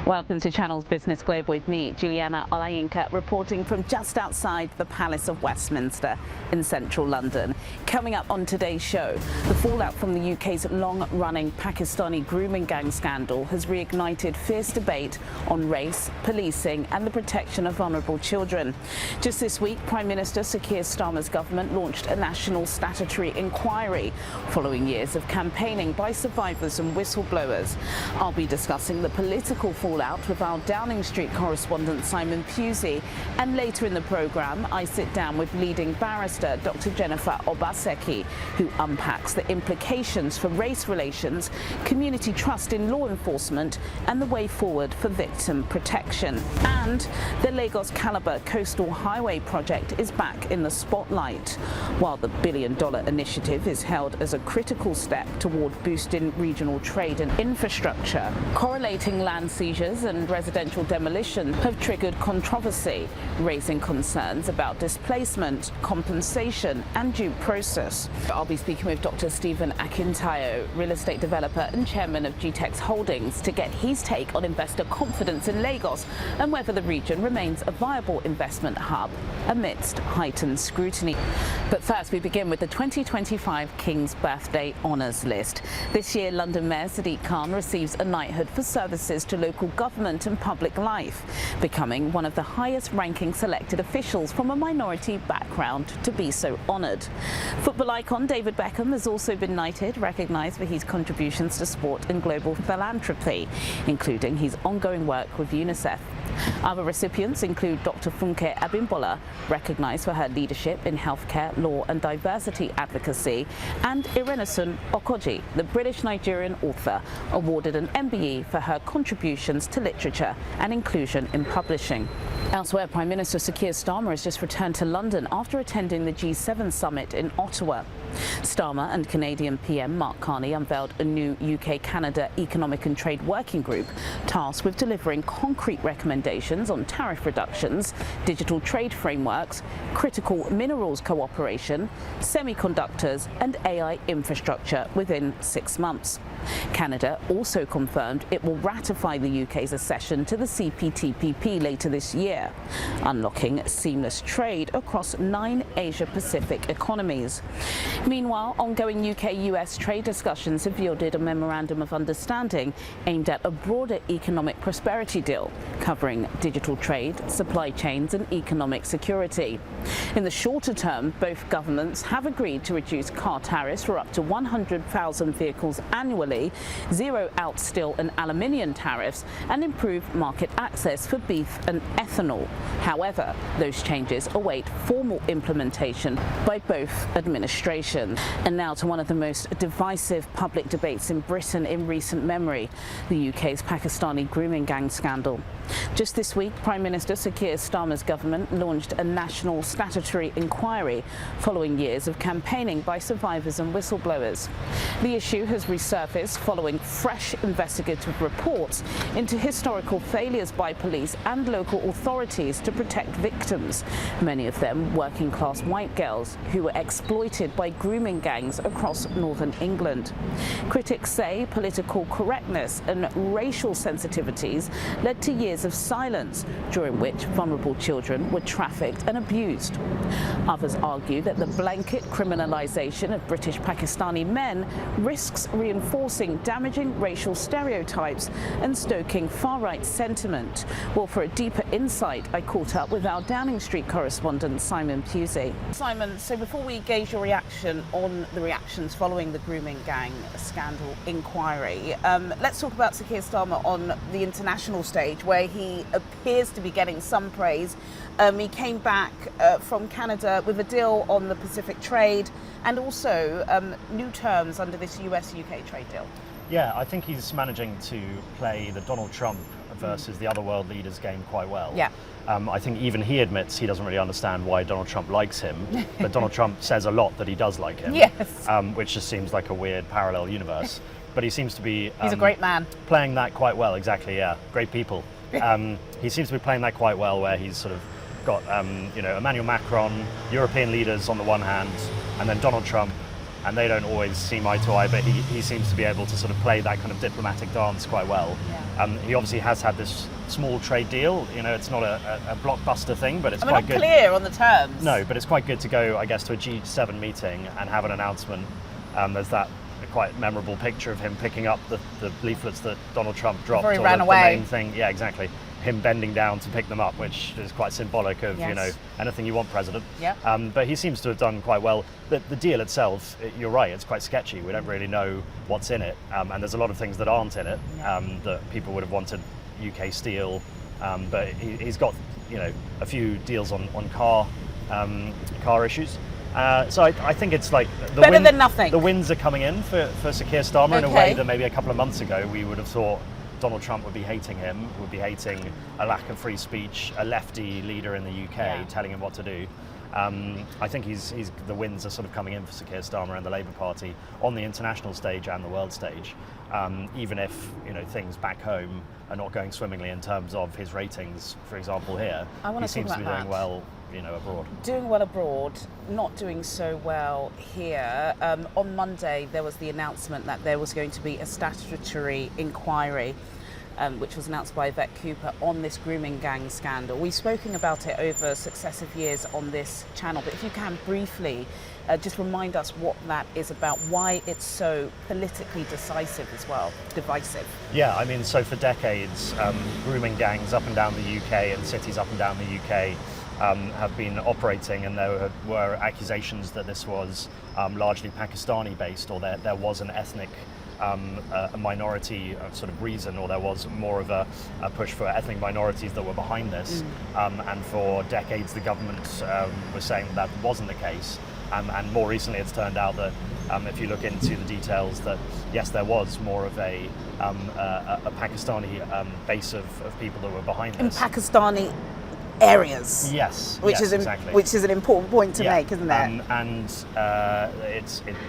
Welcome to Channel's Business Globe with me, Juliana Olayinka, reporting from just outside the Palace of Westminster in central London. Coming up on today's show, the fallout from the UK's long-running Pakistani grooming gang scandal has reignited fierce debate on race, policing and the protection of vulnerable children. Just this week, Prime Minister Sir Keir Starmer's government launched a national statutory inquiry following years of campaigning by survivors and whistleblowers. I'll be discussing the political fallout with our Downing Street correspondent Simon Pusey, and later in the programme I sit down with leading barrister Dr. Jennifer Obaseki, who unpacks the implications for race relations, community trust in law enforcement and the way forward for victim protection. And the Lagos Calabar Coastal Highway project is back in the spotlight, while the billion-dollar initiative is hailed as a critical step toward boosting regional trade and infrastructure. Correlating land seizures and residential demolition have triggered controversy, raising concerns about displacement, compensation and due process. I'll be speaking with Dr. Stephen Akintayo, real estate developer and chairman of GTEX Holdings, to get his take on investor confidence in Lagos and whether the region remains a viable investment hub amidst heightened scrutiny. But first, we begin with the 2025 King's Birthday Honours List. This year, London Mayor Sadiq Khan receives a knighthood for services to local government and public life, becoming one of the highest-ranking selected officials from a minority background to be so honoured. Football icon David Beckham has also been knighted, recognised for his contributions to sport and global philanthropy, including his ongoing work with UNICEF. Other recipients include Dr. Funke Abimbola, recognised for her leadership in healthcare, law and diversity advocacy, and Irenesun Okoji, the British-Nigerian author, awarded an MBE for her contributions to literature and inclusion in publishing. Elsewhere, Prime Minister Sir Keir Starmer has just returned to London after attending the G7 summit in Ottawa. Starmer and Canadian PM Mark Carney unveiled a new UK-Canada Economic and Trade Working Group tasked with delivering concrete recommendations on tariff reductions, digital trade frameworks, critical minerals cooperation, semiconductors and AI infrastructure within 6 months. Canada also confirmed it will ratify the UK's accession to the CPTPP later this year, unlocking seamless trade across 9 Asia-Pacific economies. Meanwhile, ongoing UK-US trade discussions have yielded a memorandum of understanding aimed at a broader economic prosperity deal, covering digital trade, supply chains and economic security. In the shorter term, both governments have agreed to reduce car tariffs for up to 100,000 vehicles annually, zero out steel and aluminium tariffs, and improve market access for beef and ethanol. However, those changes await formal implementation by both administrations. And now to one of the most divisive public debates in Britain in recent memory, the UK's Pakistani grooming gang scandal. Just this week, Prime Minister Sir Keir Starmer's government launched a national statutory inquiry following years of campaigning by survivors and whistleblowers. The issue has resurfaced following fresh investigative reports into historical failures by police and local authorities to protect victims, many of them working-class white girls who were exploited by grooming gangs across northern England. Critics say political correctness and racial sensitivities led to years of silence during which vulnerable children were trafficked and abused. Others argue that the blanket criminalisation of British Pakistani men risks reinforcing damaging racial stereotypes and stoking far-right sentiment. Well, for a deeper insight, I caught up with our Downing Street correspondent Simon Pusey. Simon, so before we gauge your reaction on the reactions following the grooming gang scandal inquiry, let's talk about Sir Keir Starmer on the international stage, where he appears to be getting some praise. He came back from Canada with a deal on the Pacific trade and also new terms under this US-UK trade deal. Yeah, I think he's managing to play the Donald Trump versus the other world leaders game quite well. Yeah. I think even he admits he doesn't really understand why Donald Trump likes him, but Donald Trump says a lot that he does like him. Yes. Which just seems like a weird parallel universe. But he seems to be... he's a great man. Playing that quite well, exactly, yeah. Great people. He seems to be playing that quite well, where he's sort of got, Emmanuel Macron, European leaders on the one hand, and then Donald Trump, and they don't always see eye to eye, but he seems to be able to sort of play that kind of diplomatic dance quite well. He obviously has had this small trade deal. You know, it's not a blockbuster thing, but it's I mean, quite not good. clear on the terms. No, but it's quite good to go, I guess, to a G7 meeting and have an announcement. There's that quite memorable picture of him picking up the leaflets that Donald Trump dropped. Before he or ran the away. main thing. Yeah, exactly. Him bending down to pick them up, which is quite symbolic of, Yes. you know, anything you want, President. Yep. But he seems to have done quite well. The deal itself, you're right, it's quite sketchy. We don't really know what's in it. And there's a lot of things that aren't in it that people would have wanted UK steel. But he's got, you know, a few deals on car issues. So I think it's like Better than nothing. The wins are coming in for Sir Keir Starmer in a Okay. way that maybe a couple of months ago we would have thought Donald Trump would be hating him, would be hating a lack of free speech, a lefty leader in the UK telling him what to do. I think the wins are sort of coming in for Sir Keir Starmer and the Labour Party on the international stage and the world stage. Even if, you know, things back home are not going swimmingly in terms of his ratings, for example, here, I wanna he seems talk to be about doing that. well, you know, abroad. Doing well abroad, not doing so well here. On Monday, there was the announcement that there was going to be a statutory inquiry, which was announced by Yvette Cooper on this grooming gang scandal. We've spoken about it over successive years on this channel, but if you can briefly just remind us what that is about, why it's so politically divisive. Yeah, I mean, so for decades, grooming gangs up and down the UK and cities up and down the UK have been operating, and there were accusations that this was largely Pakistani based, or there was an ethnic a minority sort of reason, or there was more of a push for ethnic minorities that were behind this. And for decades the government was saying that wasn't the case. And more recently it's turned out that if you look into the details, that yes, there was more of a Pakistani base of people that were behind In this. Pakistani areas. Yes, Which yes, is exactly. which is an important point to make, isn't it? And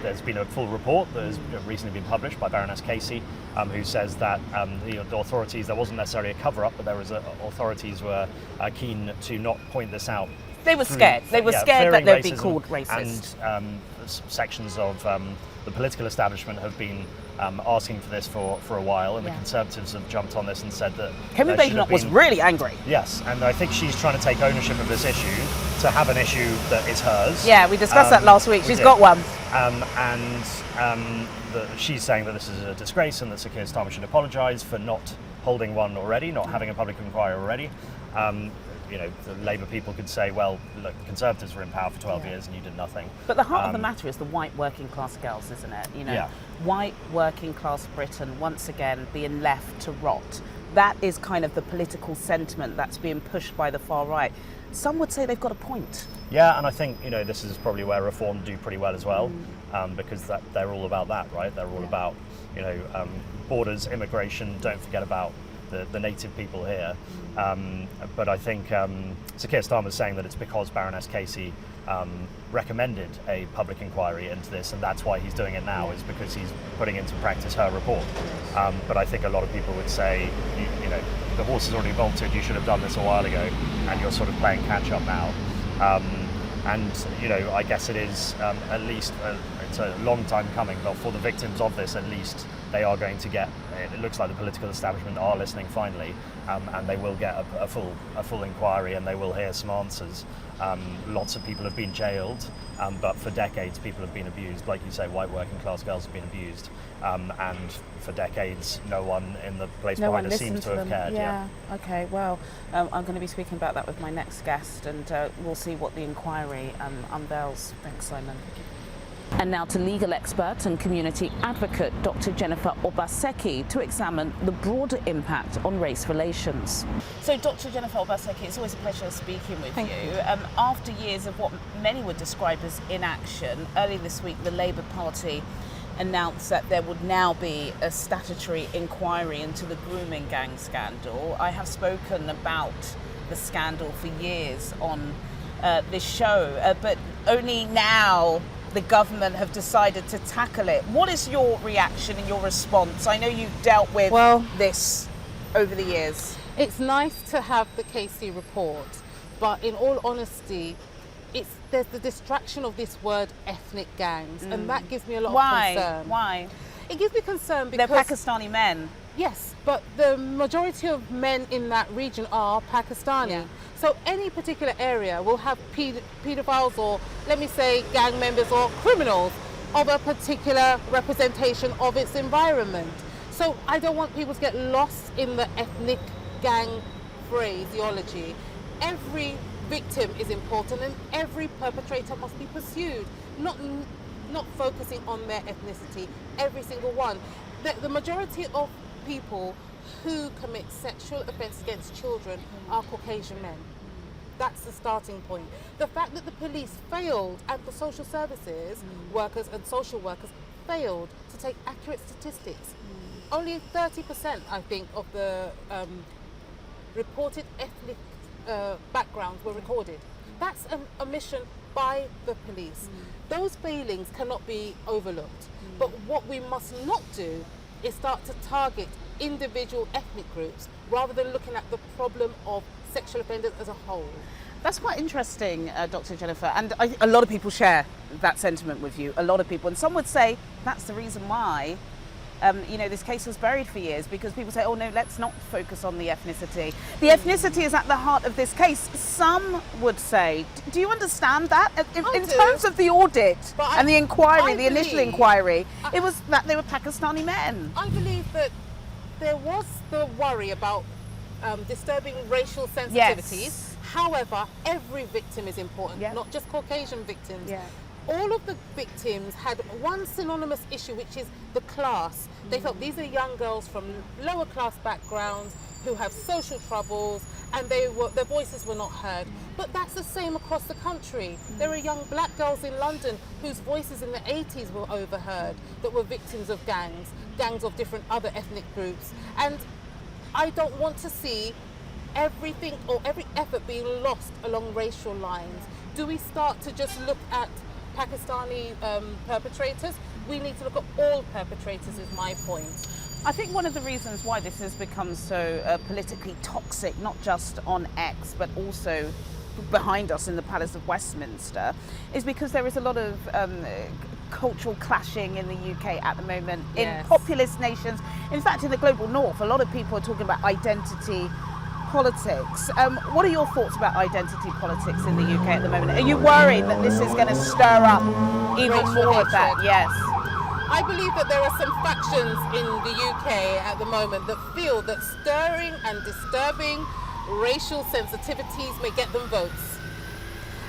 there's been a full report that has recently been published by Baroness Casey, who says that the authorities, there wasn't necessarily a cover-up, but authorities were keen to not point this out. They were scared. They were scared that they'd be racism, called racist. And sections of the political establishment have been asking for this for a while, and the Conservatives have jumped on this and said that Kemi Badenoch was really angry. Yes, and I think she's trying to take ownership of this issue, to have an issue that is hers. Yeah, we discussed that last week. She's got one. She's saying that this is a disgrace and that Sir Keir Starmer should apologise for not holding one already, not having a public inquiry already. You know, the Labour people could say, well, look, the Conservatives were in power for 12 years and you did nothing. But the heart of the matter is the white working class girls, isn't it? You know, white working class Britain once again being left to rot. That is kind of the political sentiment that's being pushed by the far right. Some would say they've got a point. Yeah, and I think, you know, this is probably where Reform do pretty well as well, because they're all about that, right? They're all about, you know, borders, immigration. Don't forget about the native people here. But I think Sir Keir Starmer is saying that it's because Baroness Casey recommended a public inquiry into this, and that's why he's doing it now, is because he's putting into practice her report. But I think a lot of people would say, you know, the horse has already bolted, you should have done this a while ago, and you're sort of playing catch up now. And, you know, I guess it is at least, it's a long time coming, but for the victims of this, at least they are going to get, it looks like the political establishment are listening finally, and they will get a full inquiry, and they will hear some answers. Lots of people have been jailed, but for decades people have been abused. Like you say, white working class girls have been abused, and for decades no one in the place behind us seems to have cared. Yeah. Okay. Well, I'm going to be speaking about that with my next guest, and we'll see what the inquiry unveils. Thanks, Simon. And now to legal expert and community advocate Dr. Jennifer Obaseki to examine the broader impact on race relations. So, Dr. Jennifer Obaseki, it's always a pleasure speaking with you. After years of what many would describe as inaction, early this week the Labour Party announced that there would now be a statutory inquiry into the grooming gang scandal. I have spoken about the scandal for years on this show, but only now the government have decided to tackle it. What is your reaction and your response? I know you've dealt with this over the years. It's nice to have the Casey report, but in all honesty, there's the distraction of this word ethnic gangs, and that gives me a lot of concern. Why? It gives me concern because they're Pakistani men. Yes, but the majority of men in that region are Pakistani. Yeah. So any particular area will have pedophiles, or let me say gang members or criminals of a particular representation of its environment. So I don't want people to get lost in the ethnic gang phraseology. Every victim is important and every perpetrator must be pursued, not focusing on their ethnicity, every single one. The majority of people who commit sexual offences against children are Caucasian men. That's the starting point. The fact that the police failed and the social services workers and social workers failed to take accurate statistics. Only 30%, I think, of the reported ethnic backgrounds were recorded. That's an omission by the police. Those failings cannot be overlooked. But what we must not do is start to target individual ethnic groups rather than looking at the problem of sexual offenders as a whole. That's quite interesting, Dr. Jennifer, and a lot of people share that sentiment with you, a lot of people. And some would say that's the reason why this case was buried for years, because people say, oh no, let's not focus on the ethnicity. The ethnicity is at the heart of this case. Some would say, do you understand that? In terms of the audit and the inquiry, the initial inquiry, it was that they were Pakistani men. I believe that there was the worry about disturbing racial sensitivities. Yes. However, every victim is important, Yeah. not just Caucasian victims. Yeah. All of the victims had one synonymous issue, which is the class. They felt these are young girls from lower class backgrounds who have social troubles, and their voices were not heard. But that's the same across the country. There are young black girls in London whose voices in the 80s were overheard, that were victims of gangs of different other ethnic groups. And I don't want to see everything or every effort being lost along racial lines. Do we start to just look at Pakistani perpetrators? We need to look at all perpetrators, is my point. I think one of the reasons why this has become so politically toxic, not just on X, but also behind us in the Palace of Westminster, is because there is a lot of cultural clashing in the UK at the moment, Yes. in populist nations. In fact, in the global north, a lot of people are talking about identity politics. What are your thoughts about identity politics in the UK at the moment? Are you worried that this is going to stir up even Racial more of that? hatred. Yes. I believe that there are some factions in the UK at the moment that feel that stirring and disturbing racial sensitivities may get them votes.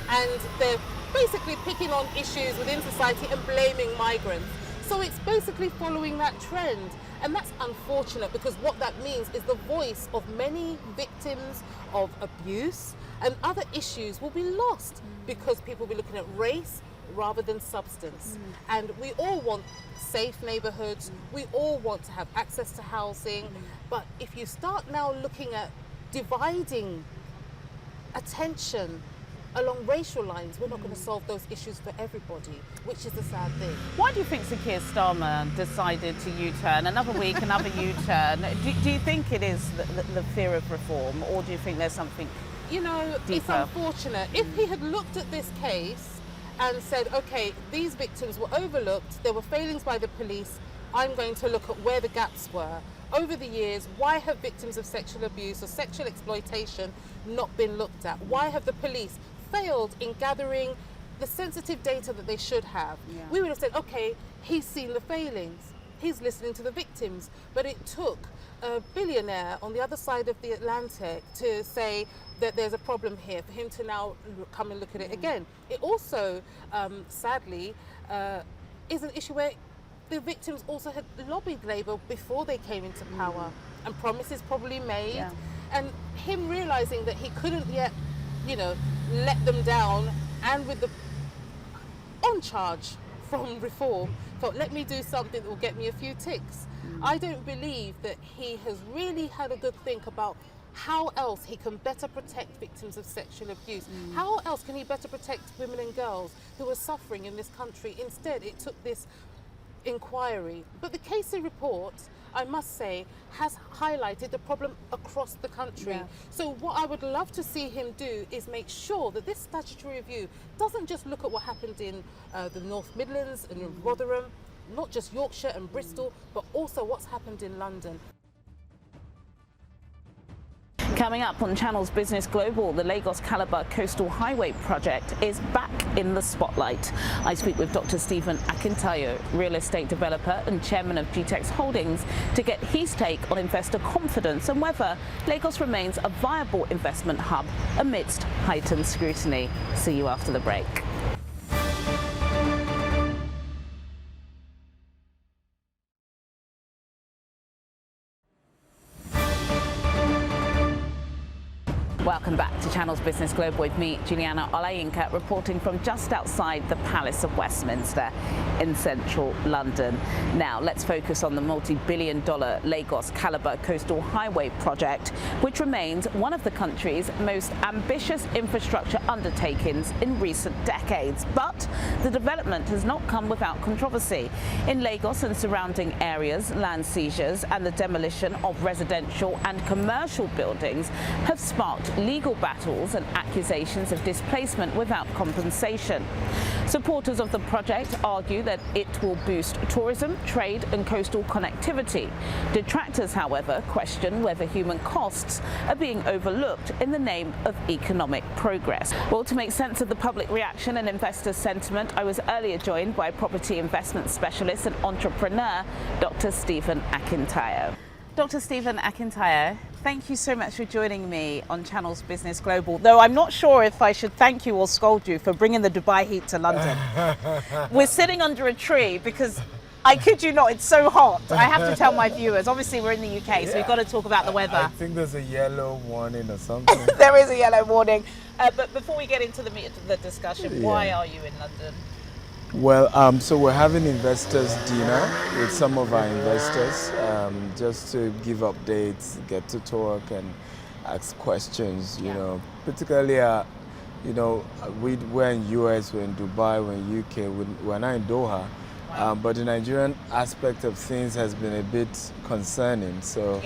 And they're basically picking on issues within society and blaming migrants. So it's basically following that trend. And that's unfortunate, because what that means is the voice of many victims of abuse and other issues will be lost, because people will be looking at race rather than substance. And we all want safe neighborhoods, we all want to have access to housing, but if you start now looking at dividing attention along racial lines, we're not going to solve those issues for everybody, which is the sad thing. Why do you think Sir Keir Starmer decided to U-turn? Another week, another U-turn. Do you think it is the fear of reform, or do you think there's something It's deeper? unfortunate. If he had looked at this case and said, okay, these victims were overlooked, there were failings by the police, I'm going to look at where the gaps were. Over the years, why have victims of sexual abuse or sexual exploitation not been looked at? Why have the police failed in gathering the sensitive data that they should have? Yeah. We would have said, okay, he's seen the failings, he's listening to the victims, but it took a billionaire on the other side of the Atlantic to say that there's a problem here, for him to now come and look at it again. It also, sadly, is an issue where the victims also had lobbied Labour before they came into power, and promises probably made. Yeah. And him realising that he couldn't yet, let them down, and with the on charge from reform, thought, let me do something that will get me a few ticks. I don't believe that he has really had a good think about how else he can better protect victims of sexual abuse. How else can he better protect women and girls who are suffering in this country? Instead, it took this inquiry. But the Casey report, I must say, has highlighted the problem across the country. Yeah. So what I would love to see him do is make sure that this statutory review doesn't just look at what happened in the North Midlands and in Rotherham, not just Yorkshire and Bristol, but also what's happened in London. Coming up on Channel's Business Global, the Lagos-Calabar Coastal Highway project is back in the spotlight. I speak with Dr. Stephen Akintayo, real estate developer and chairman of GTEX Holdings, to get his take on investor confidence and whether Lagos remains a viable investment hub amidst heightened scrutiny. See you after the break. Welcome back to Channel's Business Global with me, Juliana Olayinka, reporting from just outside the Palace of Westminster in central London. Now, let's focus on the multi-billion-dollar Lagos-Calabar Coastal Highway project, which remains one of the country's most ambitious infrastructure undertakings in recent decades. But the development has not come without controversy. In Lagos and surrounding areas, land seizures and the demolition of residential and commercial buildings have sparked legal battles and accusations of displacement without compensation. Supporters of the project argue that it will boost tourism, trade and coastal connectivity. Detractors, however, question whether human costs are being overlooked in the name of economic progress. Well, to make sense of the public reaction and investor sentiment, I was earlier joined by property investment specialist and entrepreneur, Dr. Stephen Akintayo. Dr. Stephen Akintayo, thank you so much for joining me on Channel's Business Global, though I'm not sure if I should thank you or scold you for bringing the Dubai heat to London. We're sitting under a tree because, I kid you not, it's so hot. I have to tell my viewers, obviously we're in the UK, so we've got to talk about the weather. I think there's a yellow warning or something. There is a yellow warning. But before we get into the meat of the discussion, why are you in London? Well, so we're having investors dinner with some of our investors, just to give updates, get to talk and ask questions, you know, particularly, you know, we're in US, we're in Dubai, we're in UK, we're not in Doha, but the Nigerian aspect of things has been a bit concerning, so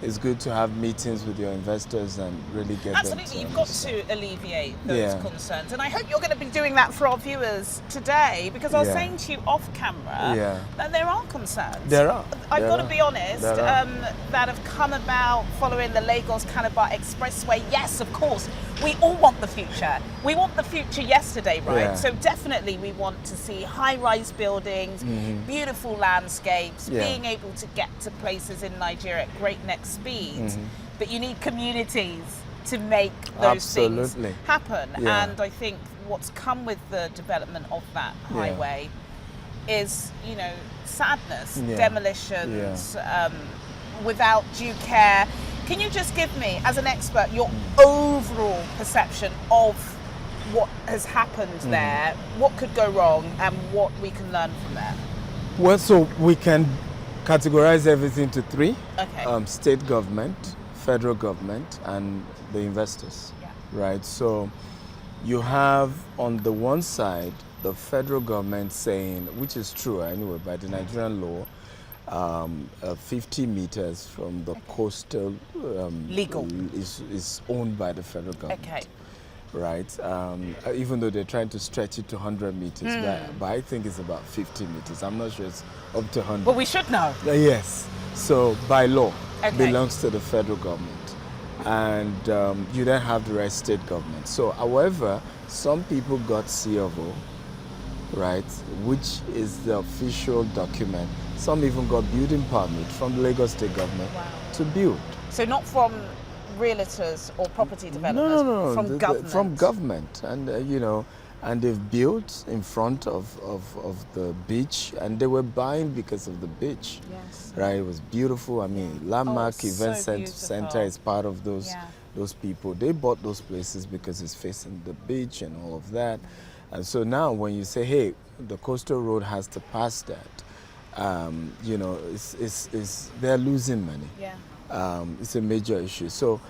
it's good to have meetings with your investors and really get Absolutely, you've got to alleviate those concerns. And I hope you're going to be doing that for our viewers today, because I was saying to you off camera that there are concerns. There are. I've got to be honest, that have come about following the Lagos-Calabar Expressway. Yes, of course, we all want the future. We want the future yesterday, right? Yeah. So definitely we want to see high-rise buildings, beautiful landscapes, being able to get to places in Nigeria at breakneck speeds, but you need communities to make those things happen. And I think what's come with the development of that highway is, you know, sadness, demolitions, without due care. Can you just give me, as an expert, your overall perception of what has happened there, what could go wrong and what we can learn from there? Well, so we can categorize everything to three: state government, federal government, and the investors. Right? So you have on the one side the federal government saying, which is true anyway by the Nigerian law, 50 meters from the coastal legal is owned by the federal government. Right? Even though they're trying to stretch it to 100 meters, but I think it's about 50 meters. I'm not sure it's up to 100. Well, we should know. Yes. So by law, belongs to the federal government. And you then have the rest state government. So, however, some people got C of O, right, which is the official document. Some even got building permit from the Lagos state government to build. So not from realtors or property developers, no, from government. From government, and you know, and they've built in front of the beach, and they were buying because of the beach. Yes. Right, it was beautiful. I mean, Landmark Event Center is part of those people. They bought those places because it's facing the beach and all of that. And so now, when you say, hey, the coastal road has to pass that, you know, they're losing money. It's a major issue. So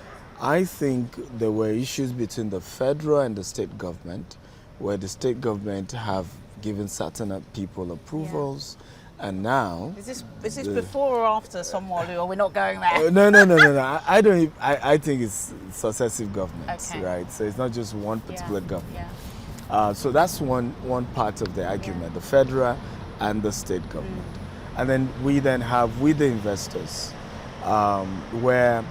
I think there were issues between the federal and the state government, where the state government have given certain people approvals, and now... Is this before or after Somwalu, or we're not going there? No. I think it's successive governments, right? So it's not just one particular government. So that's one part of the argument, the federal and the state government. And then we then have with the investors, where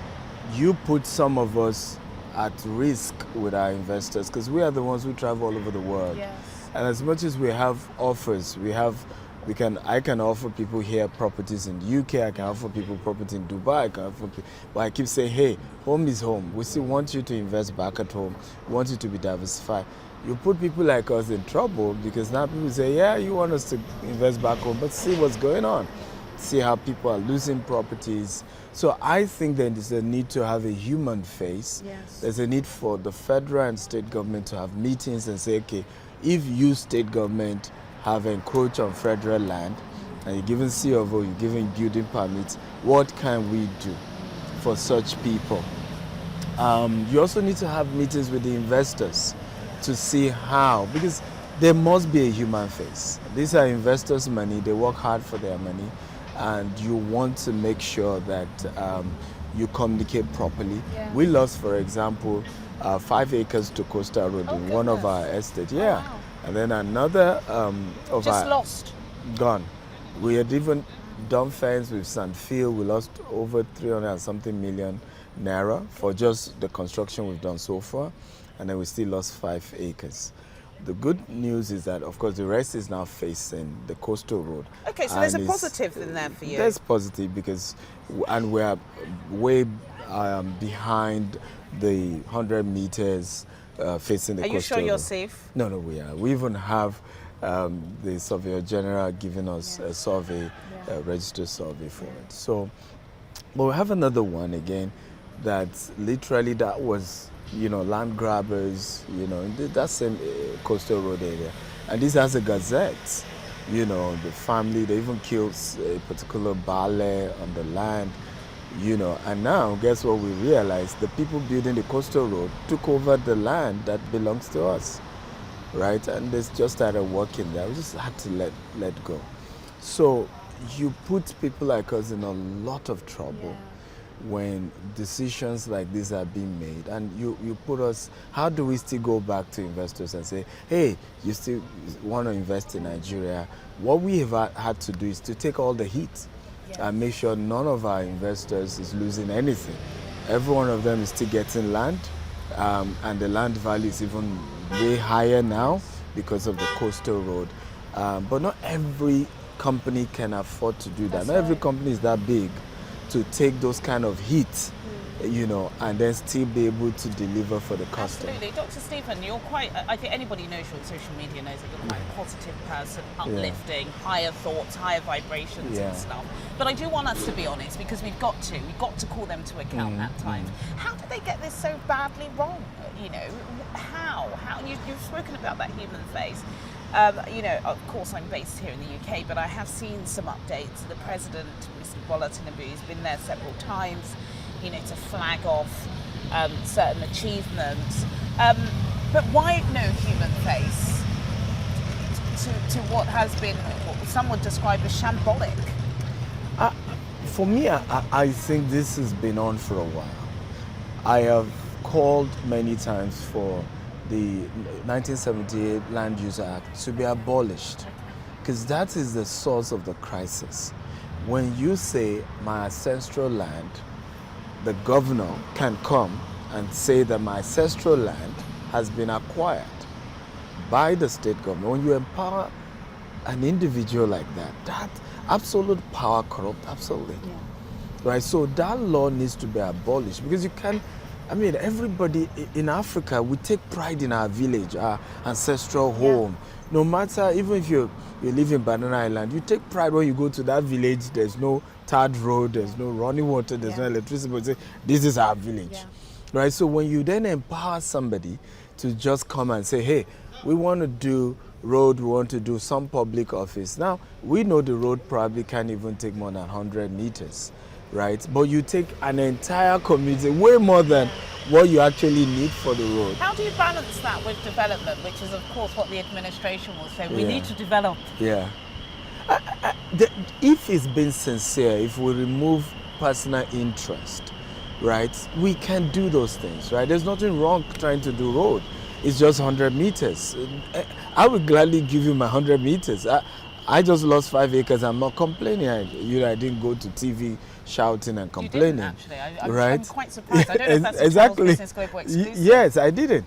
you put some of us at risk with our investors, because we are the ones who travel all over the world. Yes. And as much as we have offers, I can offer people here properties in the UK, I can offer people property in Dubai, I can offer people, but I keep saying, hey, home is home. We still want you to invest back at home. We want you to be diversified. You put people like us in trouble, because now people say, yeah, you want us to invest back home, but see what's going on. See how people are losing properties. So I think that there's a need to have a human face. Yes. There's a need for the federal and state government to have meetings and say, okay, if you state government have encroached on federal land and you're giving C of O, you're giving building permits, what can we do for such people? You also need to have meetings with the investors to see how, because there must be a human face. These are investors' money, they work hard for their money, and you want to make sure that you communicate properly. Yeah. We lost, for example, 5 acres to Coastal Road in one of our estates. Yeah. wow. And then another of Just our lost. gone. We had even done fence with Sandfield. We lost over 300 and something million naira for just the construction we've done so far, and then we still lost 5 acres. The good news is that, of course, the rest is now facing the Coastal Road. Okay, so there's a And it's- positive in there for you. There's positive because, and we're way behind the 100 meters facing the Are Coastal you sure you're Road. safe? No, we are. We even have the Surveyor General giving us a survey, a registered survey for it. So, but we have another one again that's literally that was, land grabbers, in that same Coastal Road area. And this has a gazette, the family, they even killed a particular ballet on the land, and now guess what we realized? The people building the Coastal Road took over the land that belongs to us, right? And they just started working there. We just had to let go. So you put people like us in a lot of trouble when decisions like this are being made, and you put us, how do we still go back to investors and say, hey, you still want to invest in Nigeria? What we have had to do is to take all the heat and make sure none of our investors is losing anything. Every one of them is still getting land, and the land value is even way higher now because of the Coastal Road. But not every company can afford to do that. Not every company is that big to take those kind of hits, and then still be able to deliver for the customer. Absolutely. Dr. Stephen, you're quite, I think anybody knows you on social media knows that you're quite a positive person, uplifting, higher thoughts, higher vibrations and stuff. But I do want us to be honest, because we've got to call them to account at times. How did they get this so badly wrong? How? You've spoken about that human face. Of course I'm based here in the UK, but I have seen some updates. The President, Mr. Bola Tinubu, has been there several times, to flag off certain achievements. But why no human face to what has been, what some would describe as shambolic? For me, I think this has been on for a while. I have called many times for the 1978 Land Use Act to be abolished, because that is the source of the crisis. When you say my ancestral land, the governor can come and say that my ancestral land has been acquired by the state government. When you empower an individual like that, that absolute power corrupts absolutely. Right? So that law needs to be abolished, because you can't, everybody in Africa, we take pride in our village, our ancestral home. No matter, even if you live in Banana Island, you take pride when you go to that village. There's no tarred road, there's no running water, there's no electricity, but you say, this is our village. Right? So when you then empower somebody to just come and say, hey, we want to do road, we want to do some public office. Now, we know the road probably can't even take more than 100 meters. Right? But you take an entire community, way more than what you actually need for the road. How do you balance that with development, which is of course what the administration will say, we need to develop? Yeah. If it's been sincere, if we remove personal interest, right, we can do those things, right? There's nothing wrong trying to do road. It's just 100 meters. I would gladly give you my 100 meters. I just lost 5 acres. I'm not complaining. I didn't go to TV shouting and complaining. You didn't, actually. Right? I'm quite surprised. I don't know if that's exactly. a Business Global exclusive. Yes, I didn't.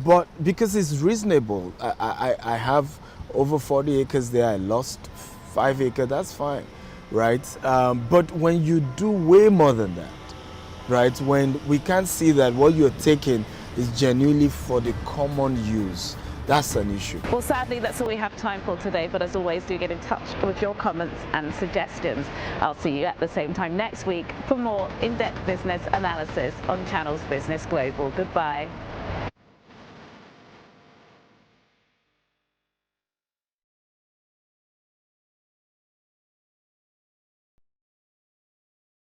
But because it's reasonable, I have over 40 acres there. I lost 5 acres. That's fine, right? But when you do way more than that, right? When we can't see that what you're taking is genuinely for the common use, that's an issue. Well, sadly, that's all we have time for today, but as always, do get in touch with your comments and suggestions. I'll see you at the same time next week for more in-depth business analysis on Channel's Business Global. Goodbye.